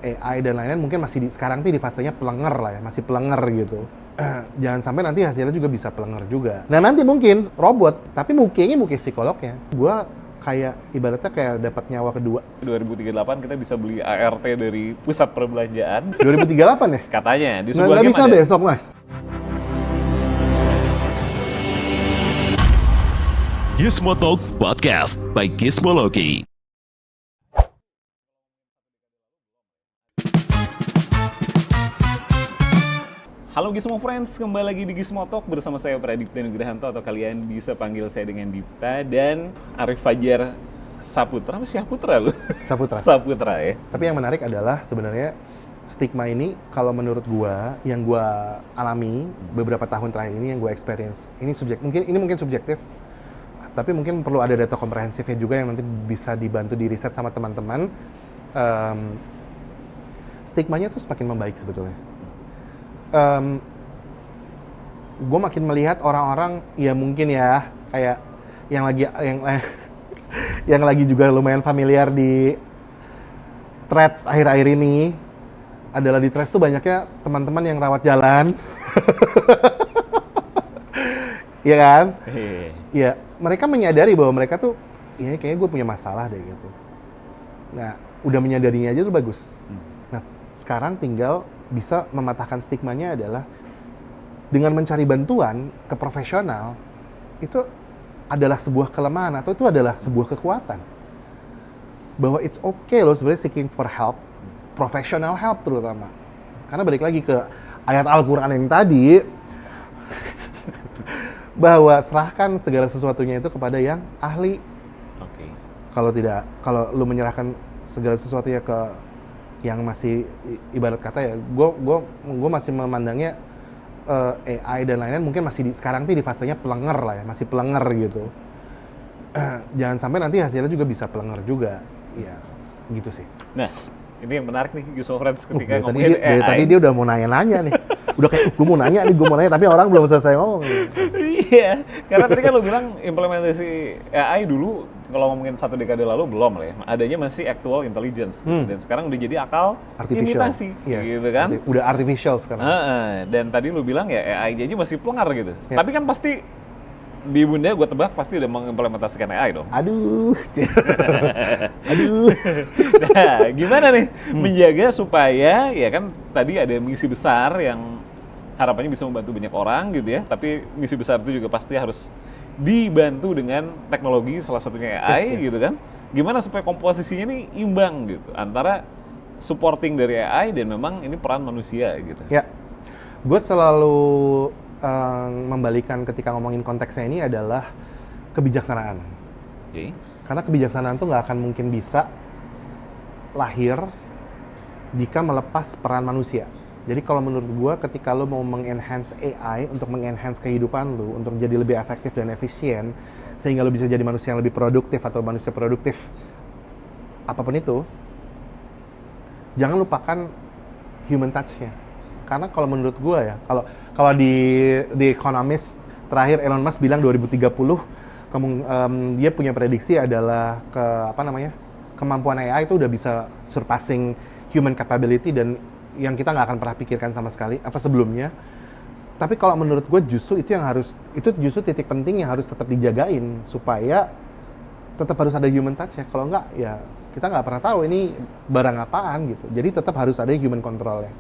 AI dan lain-lain mungkin masih sekarang tuh di fasenya pelenger lah ya, masih pelenger gitu. Jangan sampai nanti hasilnya juga bisa pelenger juga. Nah nanti mungkin robot, tapi mukanya muka psikolognya. Gua kayak ibaratnya kayak dapat nyawa kedua. 2038 kita bisa beli ART dari pusat perbelanjaan. 2038 ya? Katanya di sebuah Nggak game bisa ada. besok mas. Gizmo Talk Podcast by Gizmology. Halo Gizmo Friends, kembali lagi di Gizmo Talk bersama saya Pradipta Nugrahanto atau kalian bisa panggil saya dengan Dipta dan Arif Fajar Saputra. Apa Saputra lu? Saputra. Saputra ya. Tapi yang menarik adalah sebenarnya stigma ini kalau menurut gua yang gua alami beberapa tahun terakhir ini yang gua experience. Ini mungkin subjektif. Tapi mungkin perlu ada data komprehensifnya juga yang nanti bisa dibantu di riset sama teman-teman. Stigmanya tuh semakin membaik sebetulnya. Gue makin melihat orang-orang ya mungkin ya kayak yang lagi juga lumayan familiar di threads akhir-akhir ini adalah di threads tuh banyaknya teman-teman yang rawat jalan. Iya kan? Iya, mereka menyadari bahwa mereka tuh ini kayaknya gue punya masalah deh gitu. Nah, udah menyadarinya aja tuh bagus. Nah, sekarang tinggal bisa mematahkan stigmanya adalah dengan mencari bantuan ke profesional itu adalah sebuah kelemahan atau itu adalah sebuah kekuatan. Bahwa it's okay loh sebenarnya seeking for help, professional help terutama. Karena balik lagi ke ayat Al-Quran yang tadi, bahwa serahkan segala sesuatunya itu kepada yang ahli. Oke. Kalau lu menyerahkan segala sesuatunya ke yang masih ibarat kata ya, gue masih memandangnya AI dan lain-lain mungkin masih sekarang tuh di fasenya pelenger lah ya, masih pelenger gitu. Jangan sampai nanti hasilnya juga bisa pelenger juga, ya gitu sih. Nah, ini yang menarik nih Gizmo Friends ketika Dari ngomongin AI. tadi dia udah mau nanya-nanya nih, udah kayak gue mau nanya tapi orang belum selesai ngomong. Iya, karena tadi kan lo bilang implementasi AI dulu kalau ngomongin 1 dekade lalu belum lah ya. Adanya masih actual intelligence gitu. Dan sekarang udah jadi akal Artificial. imitasi Yes. gitu kan. Udah artificial sekarang. Dan tadi lo bilang ya AI aja masih pelongar gitu. Ya. Tapi kan pasti di Bunda gue tebak pasti udah mengimplementasikan AI dong. Aduh. Aduh. Nah, gimana nih menjaga supaya ya kan tadi ada misi besar yang harapannya bisa membantu banyak orang gitu ya, tapi misi besar itu juga pasti harus dibantu dengan teknologi, salah satunya AI Yes. gitu kan. Gimana supaya komposisinya nih imbang gitu antara supporting dari AI dan memang ini peran manusia gitu. Ya, gue selalu membalikan ketika ngomongin konteksnya ini adalah kebijaksanaan. Oke. Karena kebijaksanaan tuh nggak akan mungkin bisa lahir jika melepas peran manusia. Jadi kalau menurut gue ketika lo mau mengenhance AI untuk mengenhance kehidupan lo, untuk jadi lebih efektif dan efisien, sehingga lo bisa jadi manusia yang lebih produktif atau manusia produktif, apapun itu, jangan lupakan human touch-nya. Karena kalau menurut gue ya, kalau di The Economist terakhir Elon Musk bilang 2030 dia punya prediksi adalah kemampuan AI itu udah bisa surpassing human capability dan yang kita nggak akan pernah pikirkan sama sekali sebelumnya. Tapi kalau menurut gue justru itu justru titik penting yang harus tetap dijagain supaya tetap harus ada human touch ya. Kalau nggak ya kita nggak pernah tahu ini barang apaan gitu. Jadi tetap harus ada human control-nya.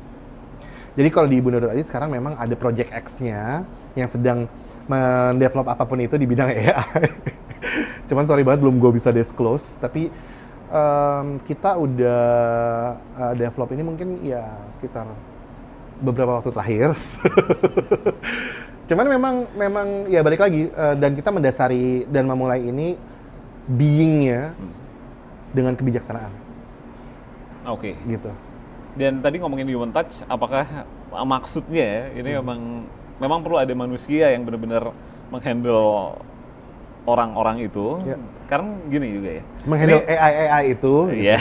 Jadi kalau di Ibu.ai sekarang memang ada Project X-nya yang sedang mendevelop apapun itu di bidang AI. Cuman sorry banget belum gue bisa disclose, tapi kita udah develop ini mungkin ya sekitar beberapa waktu terakhir. Cuman memang ya balik lagi dan kita mendasari dan memulai ini being-nya dengan kebijaksanaan. Oke. Gitu. Dan tadi ngomongin human touch, apakah maksudnya ya ini memang perlu ada manusia yang benar-benar menghandle orang-orang itu? Ya. Karena gini juga ya. Menghandle AI itu. Iya.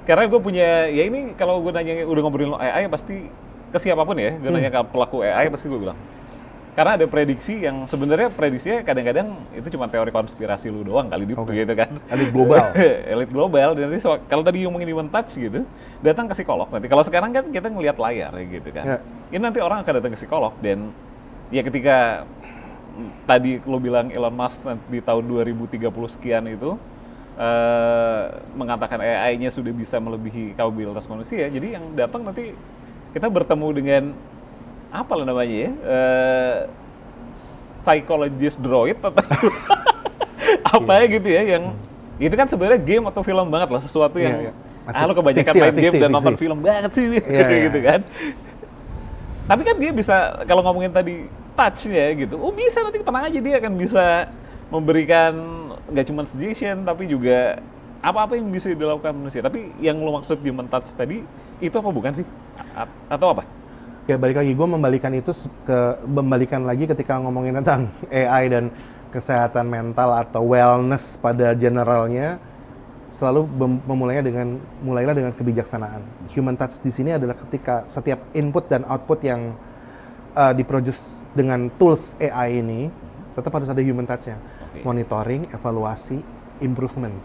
Karena gue punya ya ini kalau gue nanya udah ngobrolin AI pasti ke siapapun ya, gue nanya ke pelaku AI pasti gue bilang Karena ada prediksi yang sebenarnya prediksinya kadang-kadang itu cuma teori konspirasi lu doang kali gitu kan. Elit global. Elit global. Dan nanti kalau tadi ngomongin human touch gitu, datang ke psikolog nanti. Kalau sekarang kan kita ngelihat layar gitu kan. Ini nanti orang akan datang ke psikolog dan ya ketika tadi lo bilang Elon Musk di tahun 2030 sekian itu mengatakan AI-nya sudah bisa melebihi kapabilitas manusia. Jadi yang datang nanti kita bertemu dengan apa lah namanya ya, psychologist droid atau apa ya gitu ya, yang itu kan sebenarnya game atau film banget lah, sesuatu yang lu kebanyakan main game dan nonton film banget sih gitu kan. Tapi kan dia bisa, kalau ngomongin tadi touch-nya gitu, bisa nanti tenang aja, dia akan bisa memberikan nggak cuma suggestion tapi juga apa-apa yang bisa dilakukan manusia. Tapi yang lo maksud human touch tadi itu apa bukan sih? Atau apa? Ya balik lagi, gue membalikan lagi ketika ngomongin tentang AI dan kesehatan mental atau wellness pada generalnya, selalu mulailah dengan kebijaksanaan. Human touch di sini adalah ketika setiap input dan output yang diproduce dengan tools AI ini tetap harus ada human touch-nya. Monitoring, evaluasi, improvement.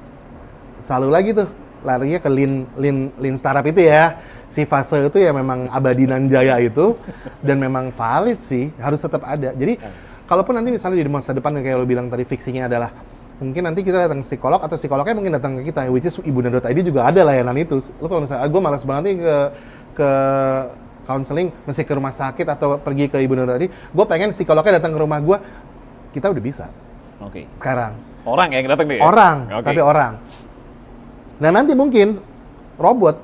Selalu lagi tuh larinya ke lean startup itu ya. Si fase itu ya memang abadi nan jaya itu, dan memang valid sih, harus tetap ada. Jadi kalaupun nanti misalnya di masa depan kayak lo bilang tadi fiksinya adalah mungkin nanti kita datang ke psikolog atau psikolognya mungkin datang ke kita, which is Ibunda.id juga ada layanan itu. Lo kalau misalnya gue malas banget nih ke counseling, mesti ke rumah sakit atau pergi ke Ibunda.id, gue pengen psikolognya datang ke rumah gue, kita udah bisa. Sekarang. Orang yang datang deh. Orang, tapi orang. Nah nanti mungkin robot,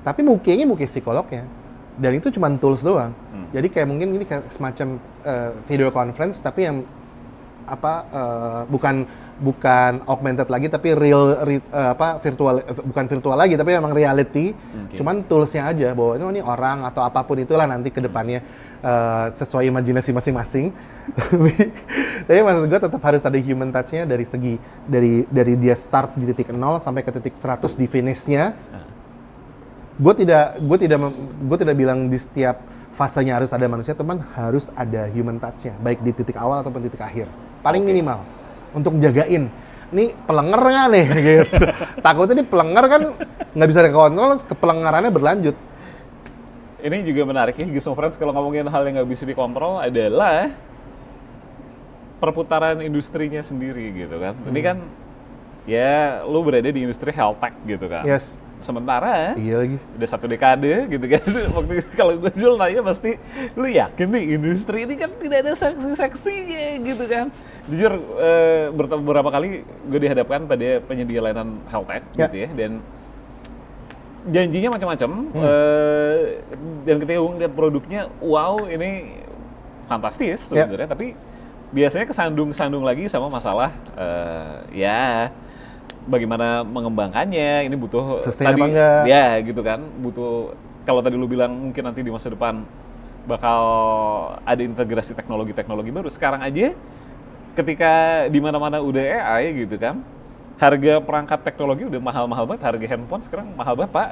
tapi mukanya muka psikolognya, dan itu cuma tools doang. Jadi kayak mungkin ini kayak semacam video conference, tapi yang bukan augmented lagi, tapi virtual, bukan virtual lagi, tapi memang reality. Cuman toolsnya aja, bahwa ini orang atau apapun itulah nanti ke depannya sesuai imajinasi masing-masing. Tapi maksud gue tetap harus ada human touch-nya dari dia start di titik 0 sampai ke titik 100 di finish-nya. Gue tidak bilang di setiap fasenya harus ada manusia, teman, harus ada human touch-nya, baik di titik awal ataupun titik akhir. Paling minimal untuk jagain. Ini pelenger nggak nih? Gitu. Takutnya nih pelenger kan nggak bisa dikontrol, kepelengarannya berlanjut. Ini juga menarik ya, Gizmo Friends, kalau ngomongin hal yang nggak bisa dikontrol adalah perputaran industrinya sendiri gitu kan. Ini kan ya lu berada di industri health tech gitu kan. Yes. Sementara iya lagi, udah 1 dekade gitu kan. Waktu kalau gue dulu nanya pasti, lu yakin nih industri ini kan tidak ada seksi-seksinya gitu kan. Jujur beberapa kali gue dihadapkan pada penyedia layanan health tech gitu ya, dan janjinya macam-macam, dan ketika gue ngeliat produknya, wow ini fantastis sebenarnya, tapi biasanya kesandung lagi sama masalah ya bagaimana mengembangkannya, ini butuh sustain tadi enggak? Ya gitu kan, butuh, kalau tadi lu bilang mungkin nanti di masa depan bakal ada integrasi teknologi baru. Sekarang aja ketika di mana-mana udah AI gitu kan, harga perangkat teknologi udah mahal-mahal banget, harga handphone sekarang mahal banget Pak.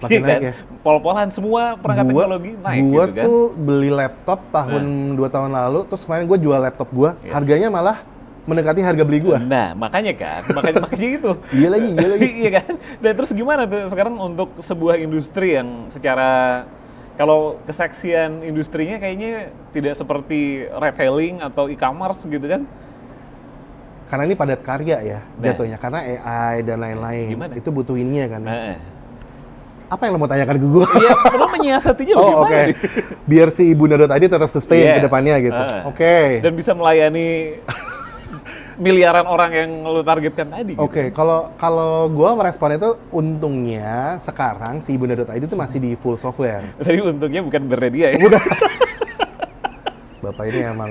Makin naik kan? ya? Pol-polan semua perangkat teknologi naik gitu kan. Gue tuh beli laptop tahun 2 tahun lalu, terus kemarin gue jual laptop gue, harganya malah mendekati harga beli gue. Nah, makanya makanya itu. Iya lagi. Iya kan? Dan terus gimana tuh sekarang untuk sebuah industri yang secara, kalau keseksian industrinya kayaknya tidak seperti retailing atau e-commerce gitu kan? Karena ini padat karya ya jatuhnya, karena AI dan lain-lain. Gimana? Itu butuh ininya kan. Apa yang lo mau tanyakan ke gue? Iya, perlu menyiasatinya bagaimana? Oke. Biar si Ibunda.id tetap sustain ke depannya gitu. Oke. Dan bisa melayani miliaran orang yang lo targetkan tadi. Oke, kalau gue merespon itu, untungnya sekarang si Ibunda.id itu masih di full software. Tapi untungnya bukan bermedia ya. Bukan. Bapak ini emang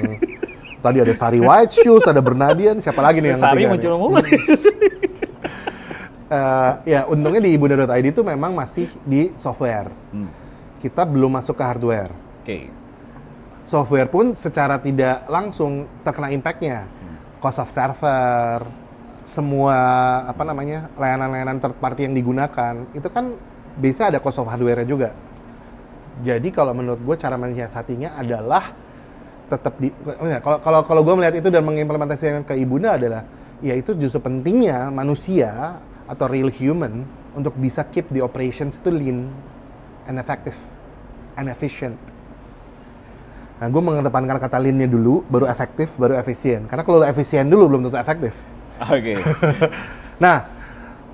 tadi ada Sari White Shoes, ada Bernadian, siapa lagi nih yang Sari muncul mulu. Ya untungnya di Ibunda.id itu memang masih di software. Kita belum masuk ke hardware. Software pun secara tidak langsung terkena impact-nya. Cost of server, semua layanan-layanan third party yang digunakan, itu kan bisa ada cost of hardware-nya juga. Jadi kalau menurut gue cara mensiasatinya adalah tetap di kalau gue melihat itu dan mengimplementasikan ke Ibunda adalah ya itu justru pentingnya manusia atau real human untuk bisa keep the operations itu lean and effective and efficient. Nah, gue mengedepankan kata lean-nya dulu, baru efektif, baru efisien. Karena kalau efisien dulu belum tentu efektif. Oke. Nah,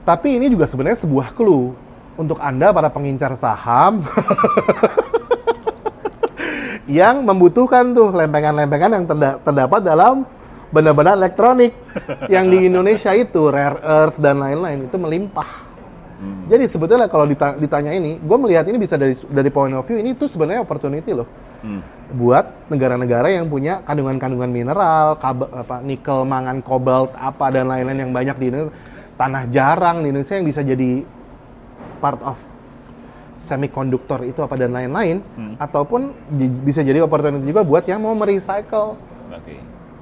tapi ini juga sebenarnya sebuah clue untuk Anda para pengincar saham yang membutuhkan tuh lempengan-lempengan yang terdapat dalam benda-benda elektronik yang di Indonesia itu rare earth dan lain-lain itu melimpah. Jadi sebetulnya kalau ditanya ini, gue melihat ini bisa dari point of view ini tuh sebenarnya opportunity loh. Buat negara-negara yang punya kandungan-kandungan mineral, nikel, mangan, kobalt, apa dan lain-lain yang banyak di Indonesia, tanah jarang di Indonesia yang bisa jadi part of semikonduktor itu apa dan lain-lain, ataupun bisa jadi opportunity juga buat yang mau merecycle. Oke.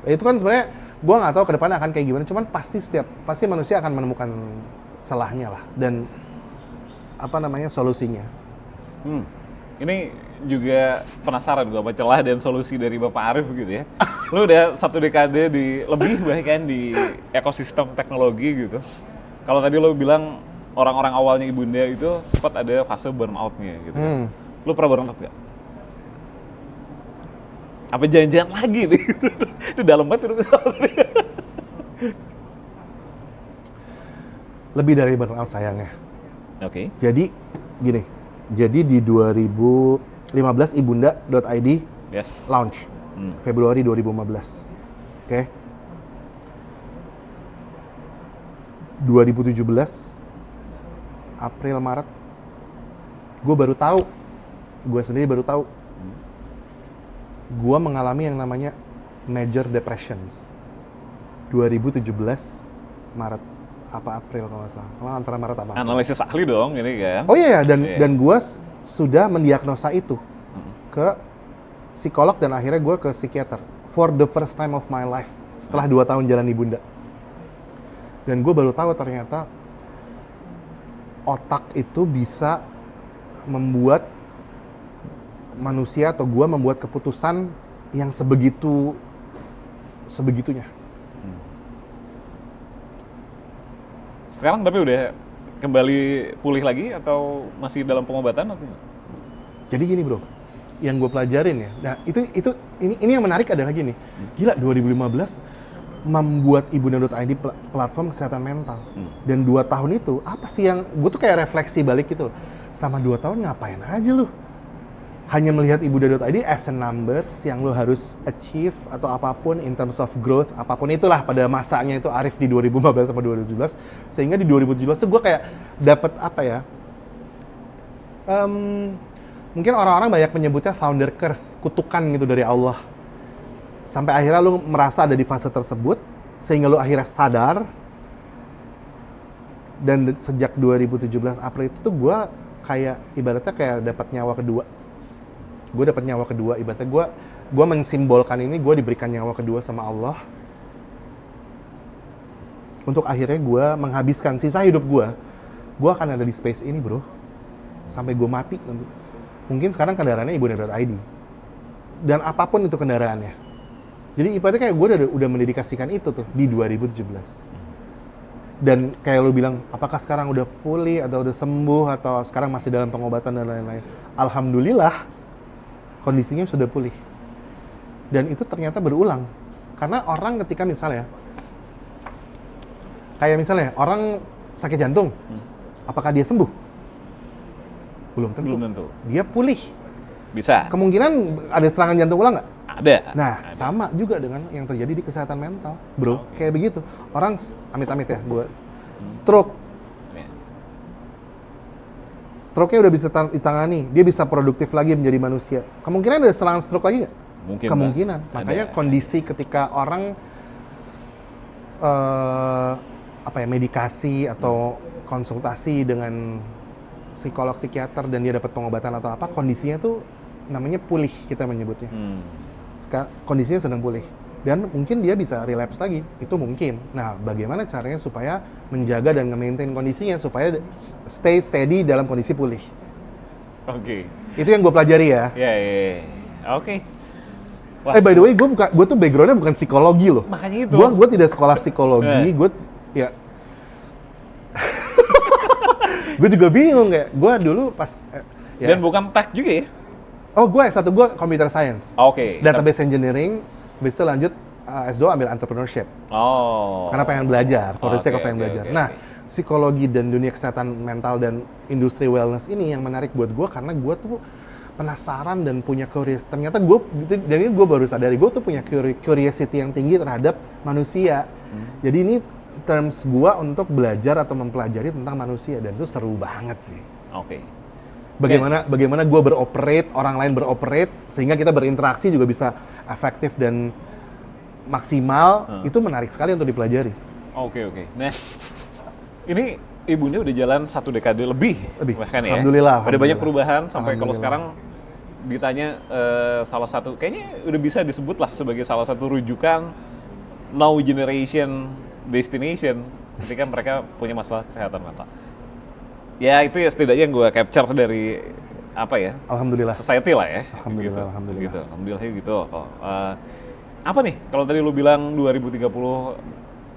Itu kan sebenarnya gue nggak tahu ke depan akan kayak gimana, cuman pasti manusia akan menemukan celahnya lah dan solusinya. Ini juga penasaran gue apa celah dan solusi dari Bapak Arief gitu ya. Lu udah 1 dekade lebih bahkan di ekosistem teknologi gitu. Kalau tadi lu bilang orang-orang awalnya Ibunda itu sempat ada fase burnout-nya gitu. Lu pernah burnout gak? Apa janjian lagi nih? Itu dalam banget udah bisa. Lebih dari burnout sayangnya. Oke. Jadi gini, jadi di 2015 ibunda.id Yes. launch, Februari 2015. Oke. 2017 April Maret gue sendiri baru tahu gue mengalami yang namanya major depressions. 2017 Maret apa April kalau nggak salah, antara Maret apa? Analisis ahli dong ini kan. Oh iya, dan gue sudah mendiagnosa itu ke psikolog dan akhirnya gue ke psikiater for the first time of my life setelah 2 tahun jalan Ibunda. Dan gue baru tahu ternyata otak itu bisa membuat manusia atau gue membuat keputusan yang sebegitunya. Sekarang tapi udah kembali pulih lagi atau masih dalam pengobatan atau gimana? Jadi gini bro, yang gue pelajarin ya, nah ini yang menarik adalah gini, gila 2015 membuat Ibunda.id platform kesehatan mental, dan 2 tahun itu apa sih yang gue tuh kayak refleksi balik gitu loh, selama 2 tahun ngapain aja lu? Hanya melihat Ibunda.id as a numbers yang lo harus achieve atau apapun in terms of growth, apapun itulah pada masanya itu Arief di 2015 sama 2017, sehingga di 2017 tuh gue kayak dapet apa ya, mungkin orang-orang banyak menyebutnya founder curse, kutukan gitu dari Allah. Sampai akhirnya lo merasa ada di fase tersebut, sehingga lo akhirnya sadar, dan sejak 2017 April itu tuh gue kayak ibaratnya kayak dapat nyawa kedua. Gue dapat nyawa kedua, ibaratnya gue mensimbolkan ini, gue diberikan nyawa kedua sama Allah untuk akhirnya gue menghabiskan sisa hidup gue akan ada di space ini bro sampai gue mati nanti. Mungkin sekarang kendaraannya Ibunda.id dan apapun itu kendaraannya, jadi ibaratnya kayak gue udah mendedikasikan itu tuh di 2017. Dan kayak lu bilang, apakah sekarang udah pulih atau udah sembuh atau sekarang masih dalam pengobatan dan lain-lain, alhamdulillah kondisinya sudah pulih. Dan itu ternyata berulang. Karena orang ketika misalnya, kayak misalnya orang sakit jantung, apakah dia sembuh? Belum tentu. Belum tentu. Dia pulih. Bisa. Kemungkinan ada serangan jantung ulang nggak? Ada. Nah, sama juga dengan yang terjadi di kesehatan mental, bro. Kayak begitu. Orang amit-amit ya, gue stroke. Stroke-nya udah bisa ditangani, dia bisa produktif lagi menjadi manusia. Kemungkinan ada serangan stroke lagi nggak? Mungkin. Kemungkinan. Makanya kondisi ketika orang medikasi atau konsultasi dengan psikolog, psikiater dan dia dapat pengobatan atau apa, kondisinya tuh namanya pulih kita menyebutnya. Kondisinya sedang pulih. Dan mungkin dia bisa relapse lagi, itu mungkin. Nah, bagaimana caranya supaya menjaga dan nge-maintain kondisinya supaya stay steady dalam kondisi pulih. Oke. Itu yang gue pelajari ya. Ya. Oke. Wah. By the way, gue tuh backgroundnya bukan psikologi loh. Makanya itu. Gue tidak sekolah psikologi, gue ya. Gue juga bingung kayak, gue dulu pas ya, Dan bukan tech juga ya? Oh, gue S1 gue computer science. Oke. Database engineering, habis itu lanjut S2 ambil entrepreneurship. Oh. Karena pengen belajar, for the sake of pengen belajar. oke. Nah, psikologi dan dunia kesehatan mental dan industri wellness ini yang menarik buat gue karena gue tuh penasaran dan punya curious. Ternyata gue, dan ini gue baru sadari, gue tuh punya curiosity yang tinggi terhadap manusia. Jadi ini terms gue untuk belajar atau mempelajari tentang manusia dan itu seru banget sih. Oke. Bagaimana gue beroperate, orang lain beroperate, sehingga kita berinteraksi juga bisa efektif dan maksimal, itu menarik sekali untuk dipelajari. Oke. Nah, ini ibunya udah jalan 1 dekade lebih. Bahkan ya. Alhamdulillah. Ada banyak perubahan sampai kalau Alhamdulillah. sekarang ditanya salah satu, kayaknya udah bisa disebut lah sebagai salah satu rujukan now generation destination ketika mereka punya masalah kesehatan mental. Ya itu ya setidaknya yang gue capture dari apa ya, Alhamdulillah. society lah ya. Alhamdulillah, gitu. alhamdulillah. Gitu. Alhamdulillah gitu. Apa nih kalau tadi lu bilang 2030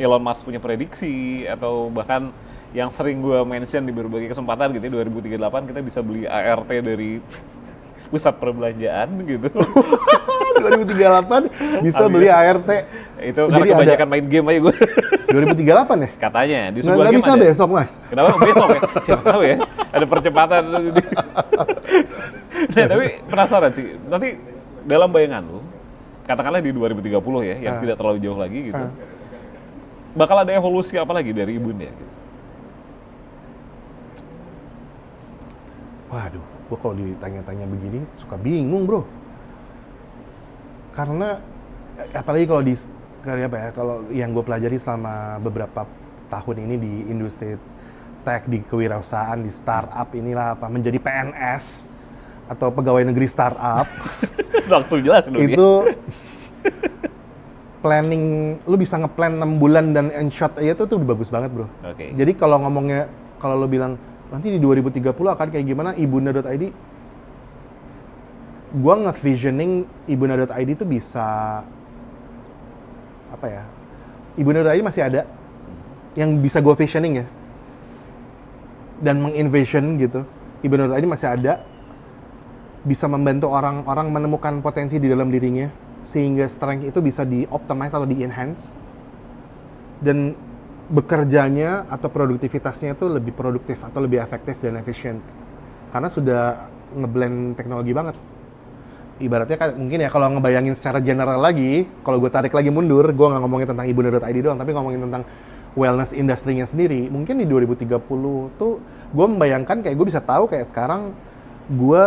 Elon Musk punya prediksi atau bahkan yang sering gue mention di berbagai kesempatan gitu ya, 2038 kita bisa beli ART dari pusat perbelanjaan gitu. 2038 bisa beli ART. Itu karena Jadi kebanyakan main game aja gue. 2038 ya? Katanya di sebuah Nggak game bisa ada. besok, Mas. Kenapa besok ya? Siapa tahu ya. Ada percepatan. Nah, tapi penasaran sih. Nanti dalam bayangan lu, katakanlah di 2030 ya, yang tidak terlalu jauh lagi gitu. Bakal ada evolusi apa lagi dari ibunda gitu? Waduh, gua kalau ditanya-tanya begini suka bingung, bro. Karena apalagi kalau kalau yang gue pelajari selama beberapa tahun ini di industri tech, di kewirausahaan, di startup inilah apa menjadi PNS atau pegawai negeri startup. Langsung jelas dong dia. Itu planning, lu bisa ngeplan 6 bulan dan end shot aja tuh udah bagus banget, bro. Oke. Jadi kalau ngomongnya, kalau lu bilang nanti di 2030 akan kayak gimana ibunda.id, gua nge-visioning ibunda.id itu bisa apa ya? Ibunda.id masih ada yang bisa gua visioning ya. Dan menginvision gitu. Ibunda.id masih ada, bisa membantu orang-orang menemukan potensi di dalam dirinya sehingga strength itu bisa di-optimize atau di-enhance. Dan bekerjanya atau produktivitasnya itu lebih produktif atau lebih efektif dan efisien. Karena sudah ngeblend teknologi banget. Ibaratnya kan mungkin ya kalau ngebayangin secara general lagi, kalau gue tarik lagi mundur, gue nggak ngomongin tentang ibunda.id doang, tapi ngomongin tentang wellness industry-nya sendiri. Mungkin di 2030 tuh gue membayangkan kayak gue bisa tahu kayak sekarang gue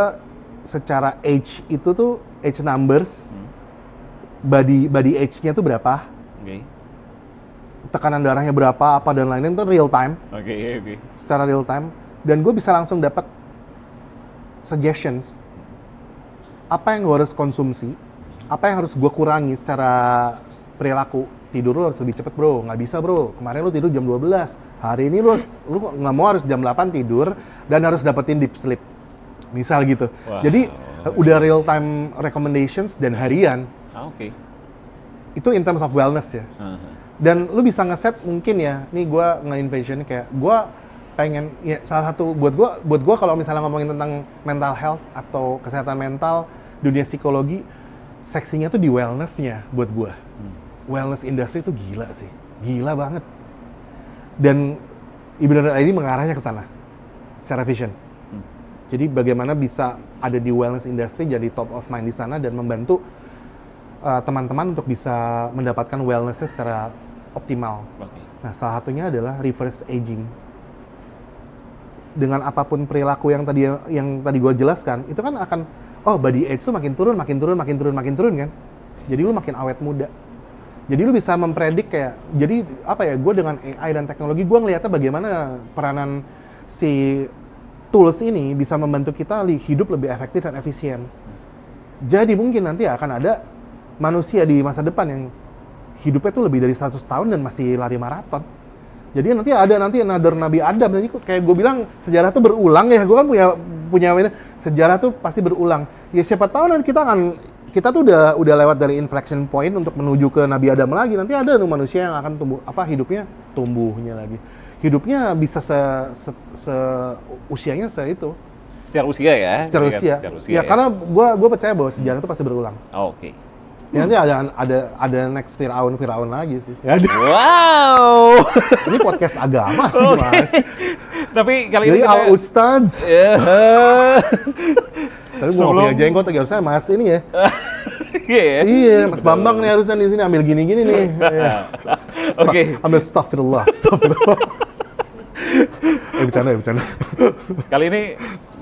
secara age itu tuh age numbers, body age-nya tuh berapa, Oke. tekanan darahnya berapa, apa dan lain-lain tuh real time, Oke. secara real time, dan gue bisa langsung dapat suggestions apa yang gue harus konsumsi, apa yang harus gue kurangi secara perilaku. Tidur lu harus lebih cepet, bro, nggak bisa, bro, kemarin lu tidur jam 12, hari ini lu nggak mau harus jam 8 tidur dan harus dapetin deep sleep, misal gitu. Wow. Jadi udah real time recommendations dan harian. Oke. Itu in terms of wellness ya. Dan lu bisa ngeset mungkin ya, nih gue nge-invention kayak gue pengen, ya salah satu buat gue kalau misalnya ngomongin tentang mental health atau kesehatan mental, dunia psikologi, seksinya tuh di wellness-nya buat gue. Wellness industry tuh gila sih, gila banget. Dan ibunda.id mengarahnya ke sana, secara vision. Jadi bagaimana bisa ada di wellness industry, jadi top of mind di sana dan membantu teman-teman untuk bisa mendapatkan wellness-nya secara optimal. Nah, salah satunya adalah reverse aging. Dengan apapun perilaku yang tadi gue jelaskan, itu kan akan body age tuh makin turun kan. Jadi lu makin awet muda. Jadi lu bisa mempredik kayak, jadi apa ya, gue dengan AI dan teknologi, gue ngeliatnya bagaimana peranan si tools ini bisa membantu kita hidup lebih efektif dan efisien. Jadi mungkin nanti akan ada manusia di masa depan yang hidupnya tuh lebih dari 100 tahun dan masih lari maraton. Jadi nanti ada another Nabi Adam. Jadi kayak gue bilang, sejarah tuh berulang ya. Gue kan punya sejarah tuh pasti berulang. Ya siapa tahu nanti kita akan kita tuh udah lewat dari inflection point untuk menuju ke Nabi Adam lagi. Nanti ada tuh manusia yang akan hidupnya bisa usianya itu. Secara usia ya? Secara usia. Ya, karena gua percaya bahwa sejarah itu pasti berulang. Oh, oke. Ya, nanti ada next Firaun lagi sih. Ya, Wow. ini podcast agama, Mas. Tapi kali Jadi ini al ustadz. Tapi gua nggak punya jenggot, harusnya Mas ini ya. Iya, Mas Bambang nih harusnya di sini ambil gini-gini nih. Oke. Ambil astagfirullah. Bercanda. Kali ini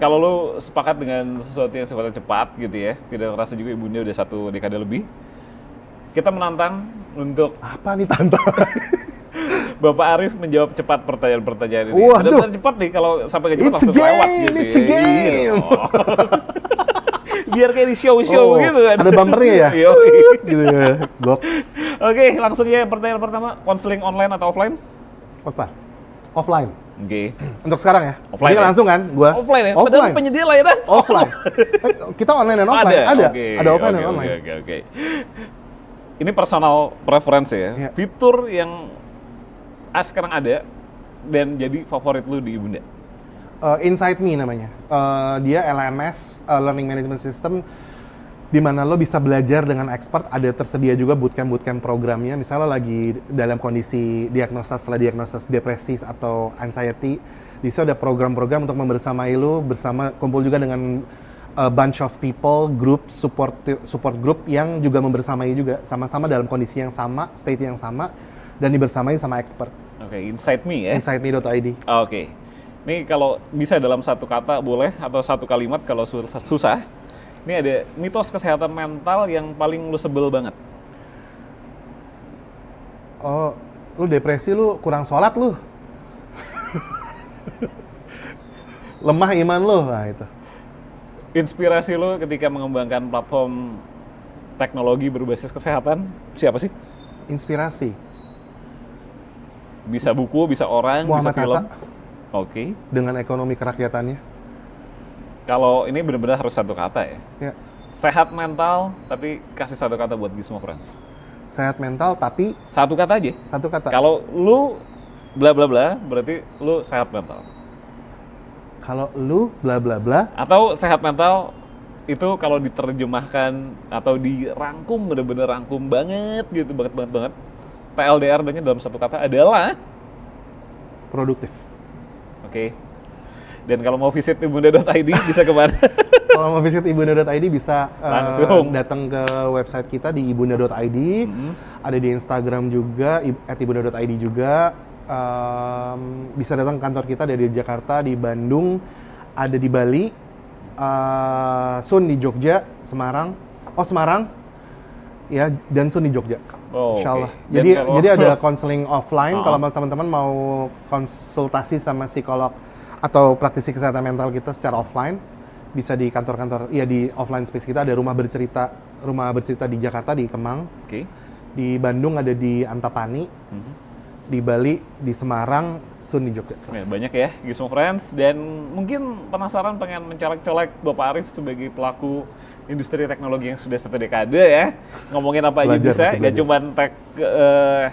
kalau lu sepakat dengan sesuatu yang sifatnya cepat gitu ya, tidak terasa juga ibunda udah 1 dekade lebih, kita menantang untuk apa nih tantang? Bapak Arif menjawab cepat pertanyaan-pertanyaan ini. Waduh. Benar-benar cepat nih, kalau sampai nggak cepat langsung lewat gitu. It's a game. Biar kayak di show-show gitu kan. Ada bumpernya ya? Yoi. Gitu ya, goks. Oke, langsung ya pertanyaan pertama, konseling online atau offline? Offline. Oke. Untuk sekarang ya? Offline Ini ya? langsung kan? Gua Offline ya? Padahal penyedia layanan. Offline. Kita online dan offline. Ada offline dan online. Oke. Ini personal preference ya. Iya. Fitur yang sekarang ada dan jadi favorit lu di Ibunda. Inside Me namanya. Dia LMS, Learning Management System, di mana lo bisa belajar dengan expert. Ada tersedia juga bootcamp programnya. Misalnya lo lagi dalam kondisi setelah diagnosis depresi atau anxiety, di situ ada program-program untuk membersamai lo, kumpul juga dengan a bunch of people, group support group yang juga membersamai juga, sama-sama dalam kondisi yang sama, state yang sama, dan dibersamai sama expert. Oke, Inside Me ya. Insideme.id. Oke. Ini kalau bisa dalam satu kata boleh atau satu kalimat kalau susah. Ini ada mitos kesehatan mental yang paling lu sebel banget. Oh, lu depresi, lu kurang sholat lu. Lemah iman lu, nah itu. Inspirasi lu ketika mengembangkan platform teknologi berbasis kesehatan, siapa sih? Inspirasi. Bisa buku, bisa orang, Muhammad bisa film. Hatta. Oke. Dengan ekonomi kerakyatannya. Kalau ini benar-benar harus satu kata ya. Ya. Sehat mental, tapi kasih satu kata buat Gizmo Friends. Sehat mental, tapi Satu kata aja. satu kata. Kalau lu bla bla bla, berarti lu sehat mental. Kalau lu bla bla bla, Atau sehat mental itu kalau diterjemahkan atau dirangkum, bener-bener rangkum banget gitu, banget. TLDR-nya dalam satu kata adalah, produktif. oke. Dan kalau mau visit ibunda.id bisa kemana? Kalau mau visit ibunda.id bisa Langsung. datang ke website kita di ibunda.id. Ada di Instagram juga, @ibunda.id juga. Bisa datang ke kantor kita, ada di Jakarta, di Bandung, ada di Bali, Sun di Jogja, Semarang, ya, dan Sun di Jogja. Oh, Insya Allah. oke. Dan Jadi ada konseling offline. Oh. Kalau teman-teman mau konsultasi sama psikolog atau praktisi kesehatan mental kita secara offline, bisa di kantor-kantor, ya di offline space kita ada rumah bercerita di Jakarta di Kemang, Oke. di Bandung ada di Antapani, di Bali, di Semarang, Sun di Jogja. Ya, banyak ya Gizmo Friends, dan mungkin penasaran pengen mencolek-colek Bapak Arif sebagai pelaku industri teknologi yang sudah 1 dekade ya. Ngomongin apa aja Belajar, bisa, masih gak belajar. cuma tech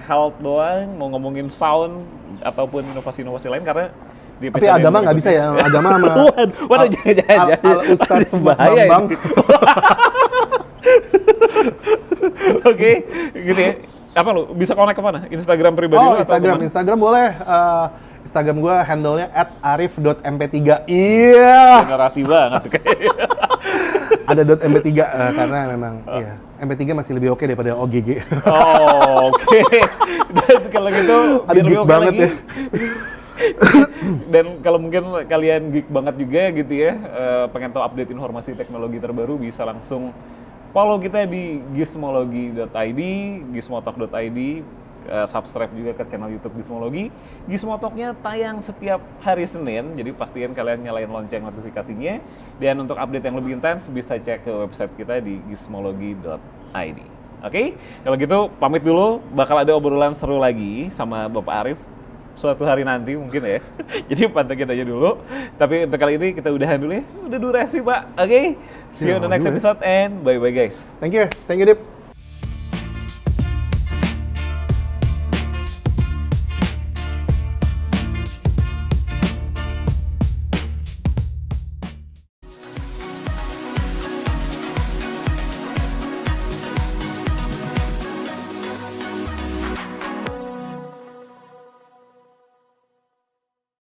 health doang, mau ngomongin sound ataupun inovasi-inovasi lain, karena di Tapi episode agama yang nggak bisa ya, agama sama Waduh, jangan. Al Ustadz Mas Bahaya Bambang. ini. Oke, gitu ya. Apa lu bisa connect kemana? Instagram pribadi lu? Oh, atau kemana? Instagram boleh. Instagram gue handle-nya @arif.mp3. Iya. Generasi banget kayaknya. Ada .mp3 karena memang iya, MP3 masih lebih oke daripada OGG. Oh, oke. Dan kalau gitu Ada biar lebih geek oke banget lagi. ya. Dan kalau mungkin kalian geek banget juga gitu ya, pengen tahu update informasi teknologi terbaru, bisa langsung follow kita di gizmologi.id, gizmotalk.id, subscribe juga ke channel YouTube Gizmologi. Gizmotalknya tayang setiap hari Senin, jadi pastiin kalian nyalain lonceng notifikasinya. Dan untuk update yang lebih intens bisa cek ke website kita di gizmologi.id. Oke, kalau gitu pamit dulu, bakal ada obrolan seru lagi sama Bapak Arif suatu hari nanti mungkin ya. Jadi pantengin aja dulu. Tapi untuk kali ini kita udahan dulu ya. Udah durasi Pak. Oke. See you on the lama next juga ya. episode and bye-bye guys. Thank you Dip.